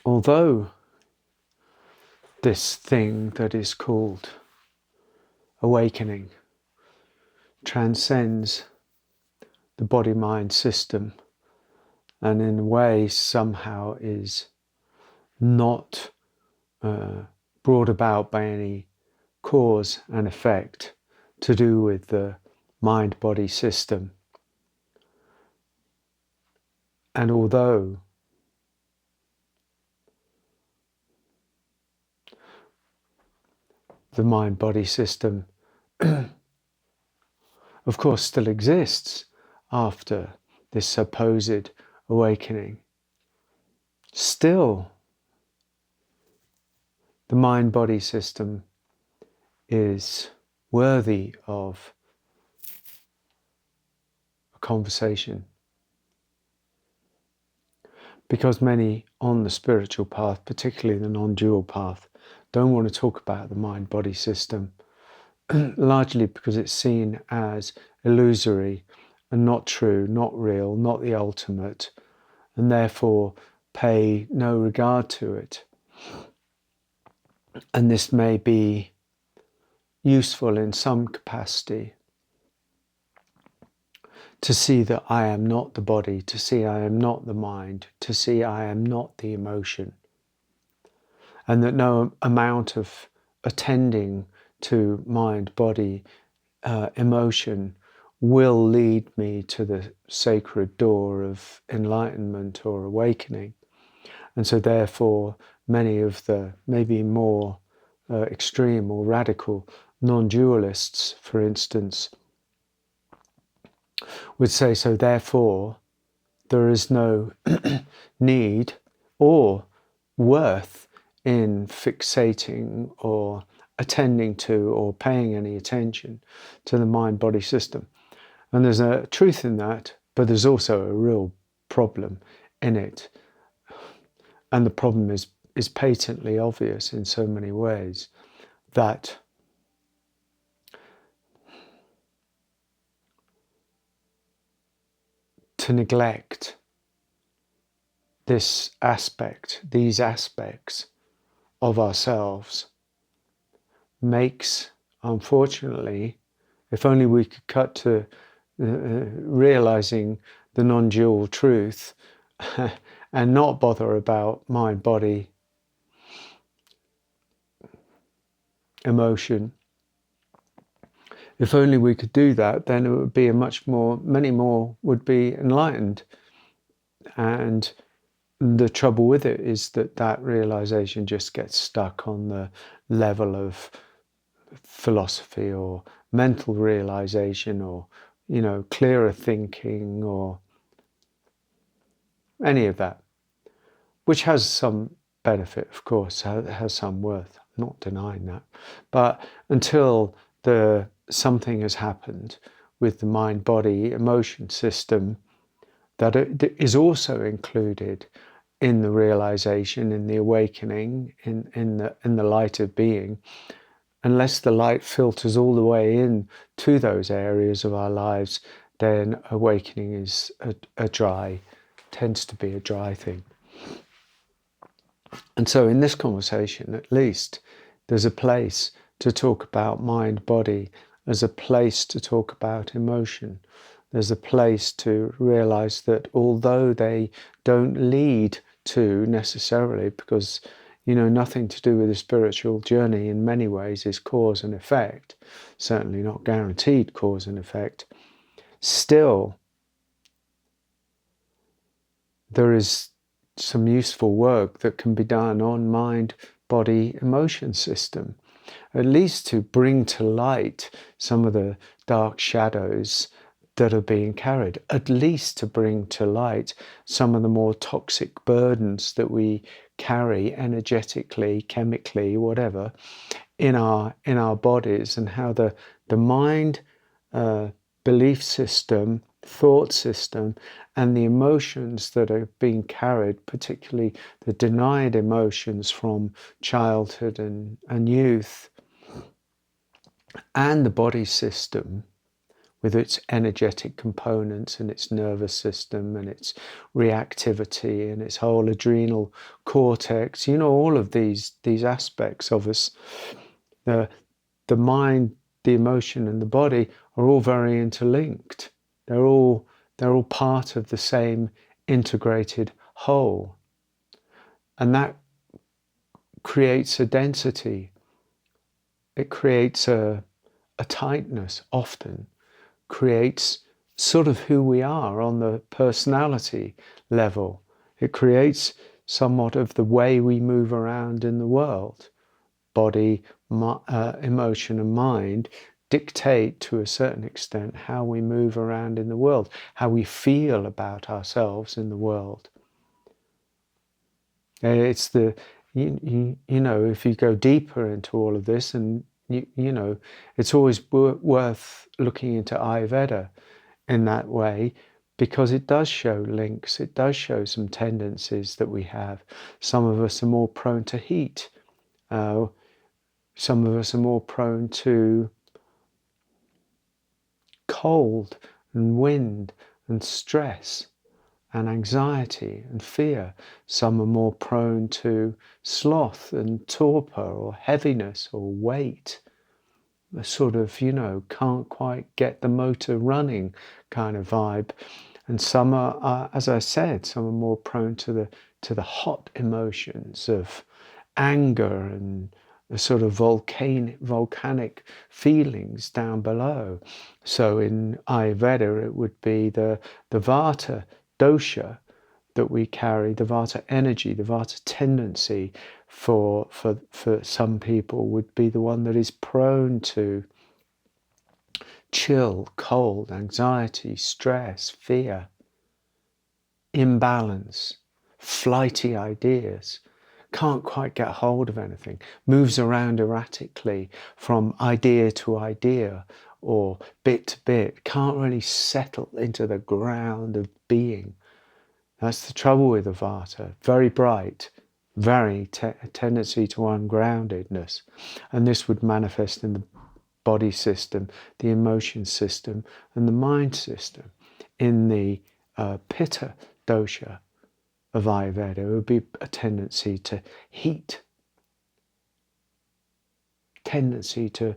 although this thing that is called awakening transcends the body-mind system, and in a way somehow is not brought about by any cause and effect to do with the mind-body system. And although the mind-body system of course still exists after this supposed awakening, still the mind-body system is worthy of a conversation, because many on the spiritual path, particularly the non-dual path, don't want to talk about the mind-body system, largely because it's seen as illusory and not true, not real, not the ultimate, and therefore pay no regard to it. And this may be useful in some capacity to see that I am not the body, to see I am not the mind, to see I am not the emotion, and that no amount of attending to mind, body, emotion will lead me to the sacred door of enlightenment or awakening. And so therefore many of the maybe more extreme or radical non-dualists, for instance, would say, so therefore there is no need or worth in fixating or attending to or paying any attention to the mind-body system. And there's a truth in that, but there's also a real problem in it. And the problem is patently obvious in so many ways, that to neglect this aspect, these aspects of ourselves, makes, unfortunately, if only we could cut to realizing the non-dual truth and not bother about mind, body, emotion. If only we could do that, then it would be many more would be enlightened. And the trouble with it is that realization just gets stuck on the level of philosophy or mental realization or, clearer thinking or any of that, which has some benefit, of course, has some worth. I'm not denying that. But until something has happened with the mind, body, emotion system that it is also included in the realization, in the awakening, in the light of being, unless the light filters all the way in to those areas of our lives, then awakening is tends to be a dry thing. And so in this conversation, at least, there's a place to talk about mind, body. There's a place to talk about emotion. There's a place to realize that although they don't lead to necessarily, because, nothing to do with a spiritual journey in many ways is cause and effect, certainly not guaranteed cause and effect, still there is some useful work that can be done on mind, body, emotion system, at least to bring to light some of the dark shadows that are being carried, at least to bring to light some of the more toxic burdens that we carry energetically, chemically, whatever, in our bodies, and how the mind, belief system, thought system, and the emotions that are being carried, particularly the denied emotions from childhood and youth, and the body system, with its energetic components and its nervous system and its reactivity and its whole adrenal cortex. All of these aspects of us, the mind, the emotion, and the body are all very interlinked. They're all part of the same integrated whole, and that creates a density. It creates a tightness, often creates sort of who we are on the personality level. It creates somewhat of the way we move around in the world. Body, emotion, and mind dictate to a certain extent how we move around in the world, how we feel about ourselves in the world. It's the, if you go deeper into all of this, and it's always worth looking into Ayurveda in that way, because it does show links, it does show some tendencies that we have. Some of us are more prone to heat. Some of us are more prone to cold and wind and stress and anxiety and fear. Some are more prone to sloth and torpor or heaviness or weight. A sort of, can't quite get the motor running kind of vibe. And some are, as I said, some are more prone to the hot emotions of anger and the sort of volcanic feelings down below. So in Ayurveda, it would be the Vata dosha that we carry, the Vata energy, the Vata tendency for some people would be the one that is prone to chill, cold, anxiety, stress, fear, imbalance, flighty ideas, can't quite get hold of anything, moves around erratically from idea to idea or bit to bit, can't really settle into the ground of being. That's the trouble with the Vata. Very bright, very tendency to ungroundedness. And this would manifest in the body system, the emotion system, and the mind system. In the Pitta dosha of Ayurveda, it would be a tendency to heat, tendency to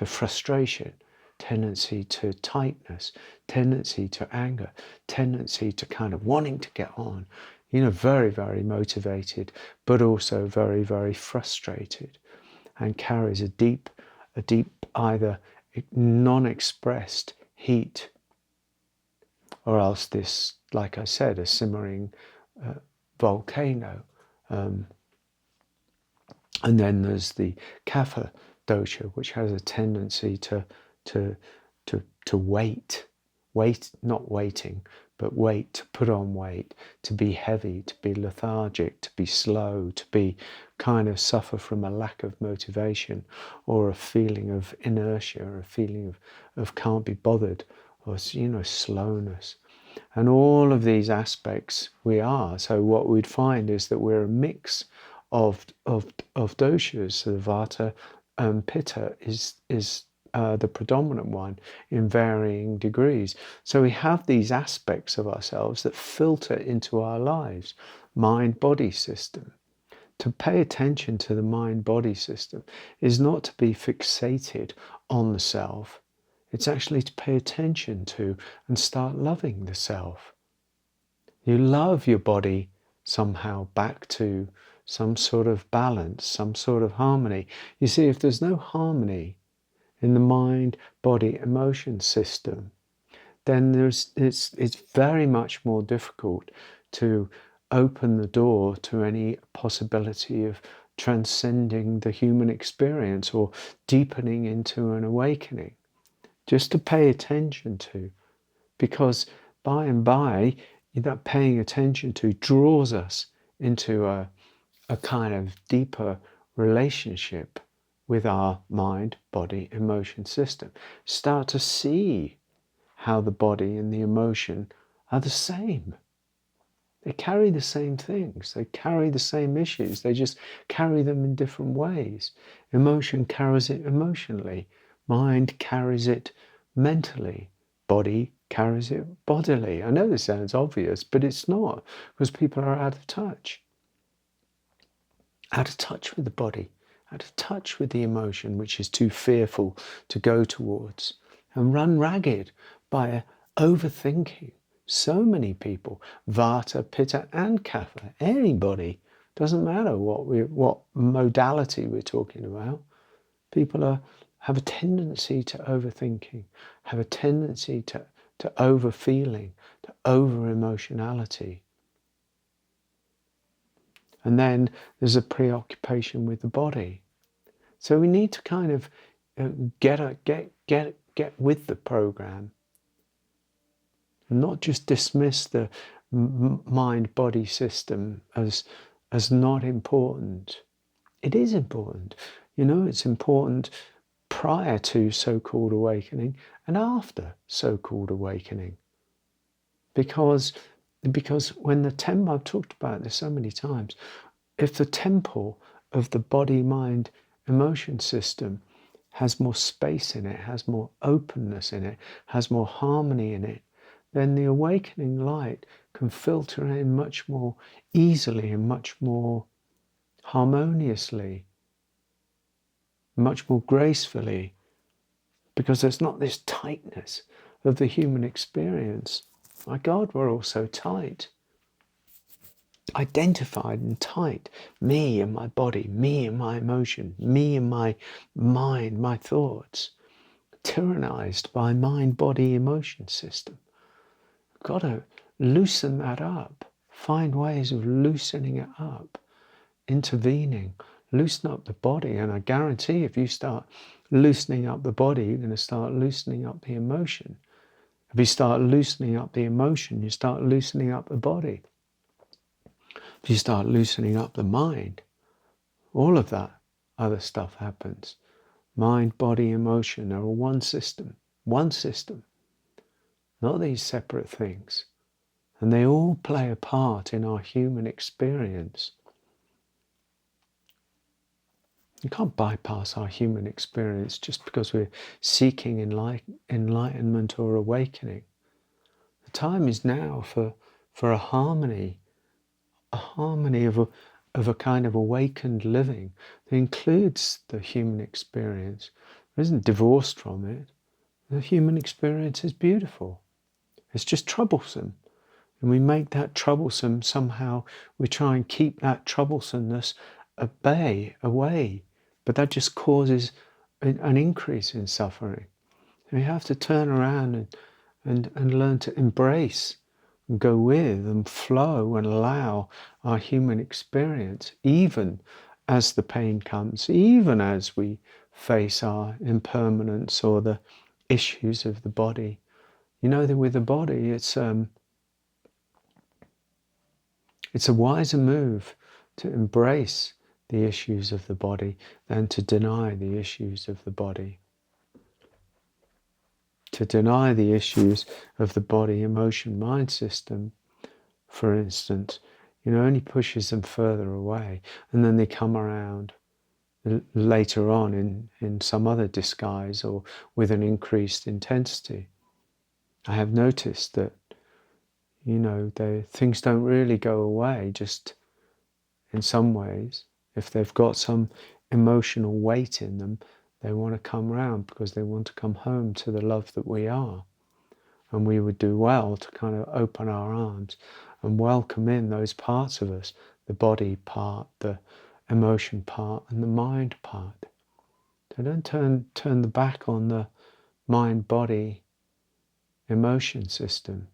frustration, tendency to tightness, tendency to anger, tendency to kind of wanting to get on, very, very motivated, but also very, very frustrated, and carries a deep either non-expressed heat, or else this, like I said, a simmering volcano. And then there's the Kapha dosha, which has a tendency to wait, not waiting, but wait, to put on weight, to be heavy, to be lethargic, to be slow, to be kind of suffer from a lack of motivation, or a feeling of inertia, or a feeling of can't be bothered, or slowness. And all of these aspects we are. So what we'd find is that we're a mix of doshas. So the Vata and Pitta is the predominant one in varying degrees. So we have these aspects of ourselves that filter into our lives. Mind-body system. To pay attention to the mind-body system is not to be fixated on the self. It's actually to pay attention to and start loving the self. You love your body somehow back to some sort of balance, some sort of harmony. You see, if there's no harmony in the mind, body, emotion system, then it's very much more difficult to open the door to any possibility of transcending the human experience or deepening into an awakening. Just to pay attention to, because by and by, that paying attention to draws us into a kind of deeper relationship with our mind, body, emotion system. Start to see how the body and the emotion are the same. They carry the same things. They carry the same issues. They just carry them in different ways. Emotion carries it emotionally. Mind carries it mentally. Body carries it bodily. I know this sounds obvious, but it's not, because people are out of touch. Out of touch with the body, out of touch with the emotion, which is too fearful to go towards, and run ragged by overthinking. So many people, Vata, Pitta and Kapha, anybody, doesn't matter what modality we're talking about. People have a tendency to overthinking, have a tendency to over-feeling, to over-emotionality. And then there's a preoccupation with the body. So we need to kind of get with the program, and not just dismiss the mind-body system as not important. It is important. It's important prior to so-called awakening and after so-called awakening. Because when the temple, I've talked about this so many times, if the temple of the body, mind, emotion system has more space in it, has more openness in it, has more harmony in it, then the awakening light can filter in much more easily and much more harmoniously, much more gracefully, because there's not this tightness of the human experience. My God, we're all so tight. Identified and tight. Me and my body, me and my emotion, me and my mind, my thoughts. Tyrannized by mind, body, emotion system. Got to loosen that up. Find ways of loosening it up. Intervening. Loosen up the body. And I guarantee if you start loosening up the body, you're going to start loosening up the emotion. If you start loosening up the emotion, you start loosening up the body. If you start loosening up the mind, all of that other stuff happens. Mind, body, emotion are all one system, not these separate things. And they all play a part in our human experience. You can't bypass our human experience just because we're seeking enlightenment or awakening. The time is now for a harmony of a kind of awakened living that includes the human experience. It isn't divorced from it. The human experience is beautiful. It's just troublesome. And we make that troublesome somehow. We try and keep that troublesomeness away. But that just causes an increase in suffering. And we have to turn around and learn to embrace, go with and flow and allow our human experience, even as the pain comes, even as we face our impermanence or the issues of the body. That with the body, it's a wiser move to embrace the issues of the body than to deny the issues of the body. To deny the issues of the body, emotion, mind system, for instance, only pushes them further away, and then they come around later on in some other disguise or with an increased intensity. I have noticed that, things don't really go away, just in some ways. If they've got some emotional weight in them, they want to come around because they want to come home to the love that we are. And we would do well to kind of open our arms and welcome in those parts of us, the body part, the emotion part, and the mind part. So don't turn the back on the mind, body, emotion system.